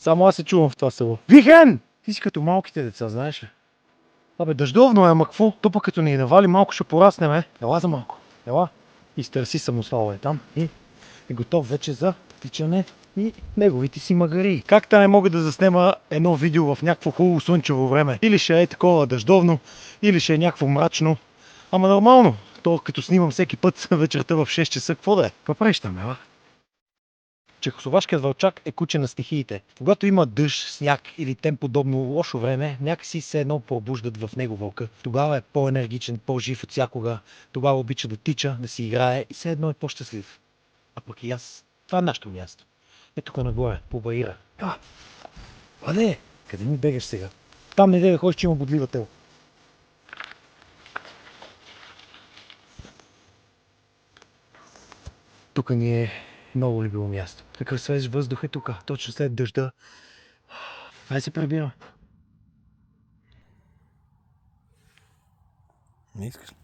Само аз се чувам в това село. Вихен! Ти си като малките деца, знаеш ли? Абе, дъждовно е, ама какво? То пък като ни навали, малко ще пораснем, Ела за малко. Ела. Изтърси самосвала там и е готов вече за тичане и неговите си магари. Как та не мога да заснема едно видео в някакво хубаво слънчево време? Или ще е такова дъждовно, или ще е някакво мрачно. Ама нормално. То като снимам всеки път вечерта в 6 часа, какво да е? Какво правиш там, ела? Чехословашкият вълчак е куче на стихиите. Когато има дъжд, сняг или тем подобно лошо време, някакси се едно пробуждат в него вълка. Тогава е по-енергичен, по-жив от всякога. Тогава обича да тича, да си играе и все едно е по-щастлив. А пък и аз. Това е нашето място. Е тук нагоре, по баира. Владе, къде ми бегаш сега? Там не да ходиш, че има бодлива тел. Тук ни е много любимо място. Какъв свеж въздух е тук, точно след дъжда. Ай се прибира. Не искаш ли?